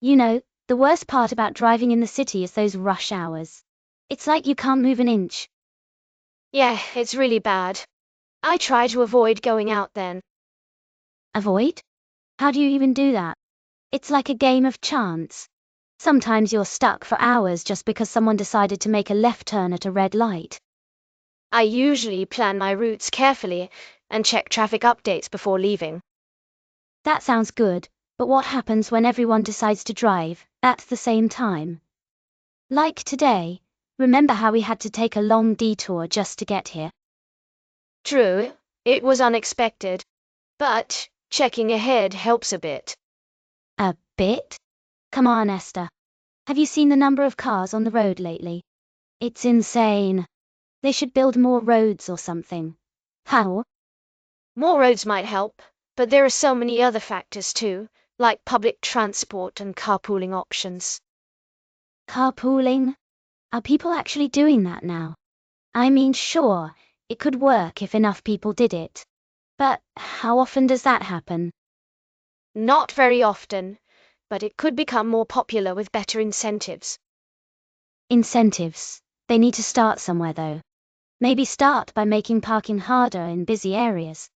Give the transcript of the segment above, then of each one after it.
The worst part about driving in the city is those rush hours. It's like you can't move an inch. Yeah, it's really bad. I try to avoid going out then. Avoid? How do you even do that? It's like a game of chance. Sometimes you're stuck for hours just because someone decided to make a left turn at a red light. I usually plan my routes carefully and check traffic updates before leaving. That sounds good, but what happens when everyone decides to drive at the same time? Like today, remember how we had to take a long detour just to get here? True, it was unexpected, but checking ahead helps a bit. A bit? Come on, Esther. Have you seen the number of cars on the road lately? It's insane. They should build more roads or something. How? More roads might help, but there are so many other factors too, like public transport and carpooling options. Carpooling? Are people actually doing that now? I mean, sure, it could work if enough people did it. But how often does that happen? Not very often, but it could become more popular with better incentives. Incentives. They need to start somewhere though. Maybe start by making parking harder in busy areas.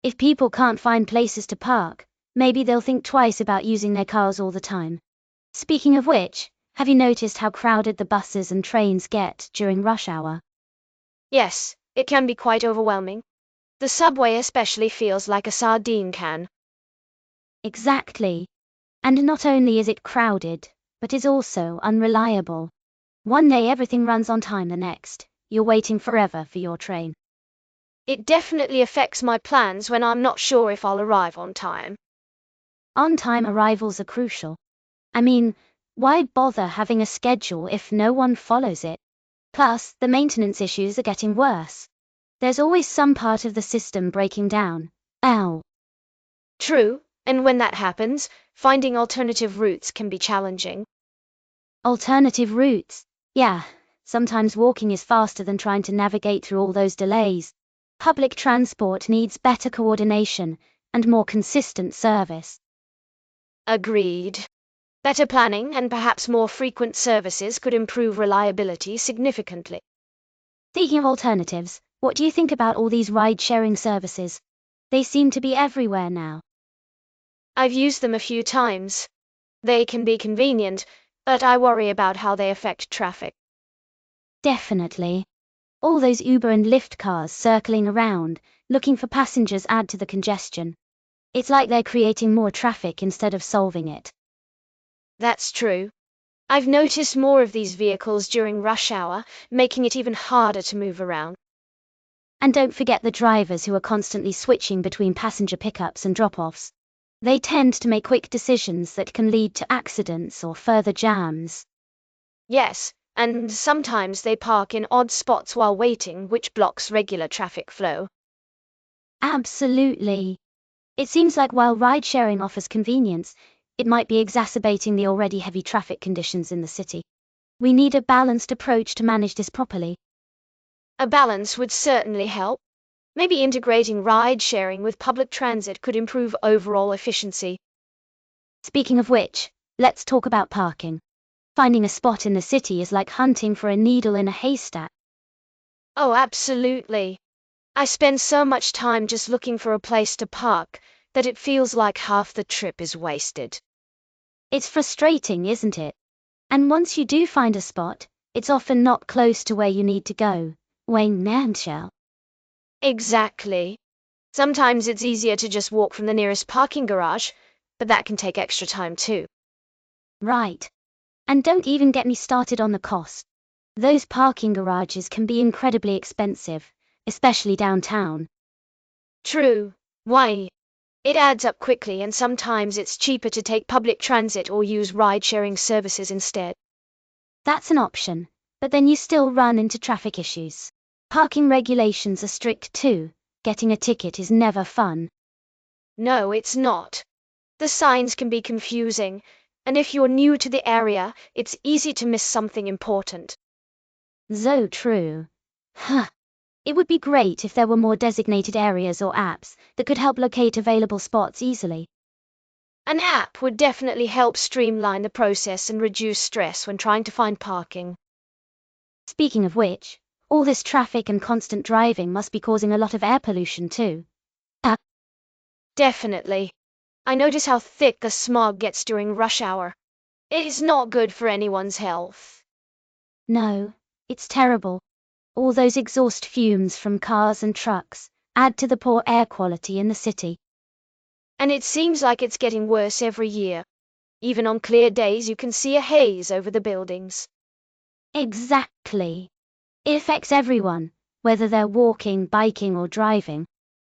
If people can't find places to park, maybe they'll think twice about using their cars all the time. Speaking of which, have you noticed how crowded the buses and trains get during rush hour? Yes, it can be quite overwhelming. The subway especially feels like a sardine can. Exactly. And not only is it crowded, but is also unreliable. One day everything runs on time, the next, you're waiting forever for your train. It definitely affects my plans when I'm not sure if I'll arrive on time. On-time arrivals are crucial. I mean, why bother having a schedule if no one follows it? Plus, the maintenance issues are getting worse. There's always some part of the system breaking down. Ow. True, and when that happens, finding alternative routes can be challenging. Alternative routes. Yeah, sometimes walking is faster than trying to navigate through all those delays. Public transport needs better coordination and more consistent service. Agreed. Better planning and perhaps more frequent services could improve reliability significantly. Speaking of alternatives, what do you think about all these ride-sharing services? They seem to be everywhere now. I've used them a few times. They can be convenient, but I worry about how they affect traffic. Definitely. All those Uber and Lyft cars circling around, looking for passengers add to the congestion. It's like they're creating more traffic instead of solving it. That's true. I've noticed more of these vehicles during rush hour, making it even harder to move around. And don't forget the drivers who are constantly switching between passenger pickups and drop-offs. They tend to make quick decisions that can lead to accidents or further jams. Yes, and sometimes they park in odd spots while waiting, which blocks regular traffic flow. Absolutely. It seems like while ride-sharing offers convenience, it might be exacerbating the already heavy traffic conditions in the city. We need a balanced approach to manage this properly. A balance would certainly help. Maybe integrating ride sharing with public transit could improve overall efficiency. Speaking of which, let's talk about parking. Finding a spot in the city is like hunting for a needle in a haystack. Oh, absolutely. I spend so much time just looking for a place to park that it feels like half the trip is wasted. It's frustrating, isn't it? And once you do find a spot, it's often not close to where you need to go. Wayne Nanshell. Exactly. Sometimes it's easier to just walk from the nearest parking garage, but that can take extra time too. Right. And don't even get me started on the cost. Those parking garages can be incredibly expensive, especially downtown. True. Why? It adds up quickly, and sometimes it's cheaper to take public transit or use ride-sharing services instead. That's an option, but then you still run into traffic issues. Parking regulations are strict too. Getting a ticket is never fun. No, it's not. The signs can be confusing, and if you're new to the area, it's easy to miss something important. So true. Huh. It would be great if there were more designated areas or apps that could help locate available spots easily. An app would definitely help streamline the process and reduce stress when trying to find parking. Speaking of which, all this traffic and constant driving must be causing a lot of air pollution too. Definitely. I notice how thick the smog gets during rush hour. It is not good for anyone's health. No, it's terrible. All those exhaust fumes from cars and trucks add to the poor air quality in the city. And it seems like it's getting worse every year. Even on clear days, you can see a haze over the buildings. Exactly. It affects everyone, whether they're walking, biking, or driving.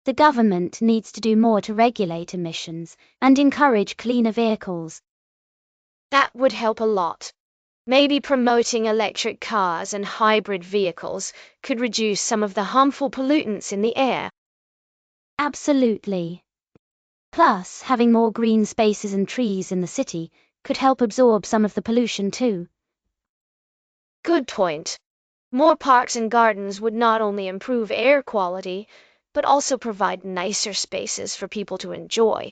The government needs to do more to regulate emissions and encourage cleaner vehicles. That would help a lot. Maybe promoting electric cars and hybrid vehicles could reduce some of the harmful pollutants in the air. Absolutely. Plus, having more green spaces and trees in the city could help absorb some of the pollution too. Good point. More parks and gardens would not only improve air quality, but also provide nicer spaces for people to enjoy.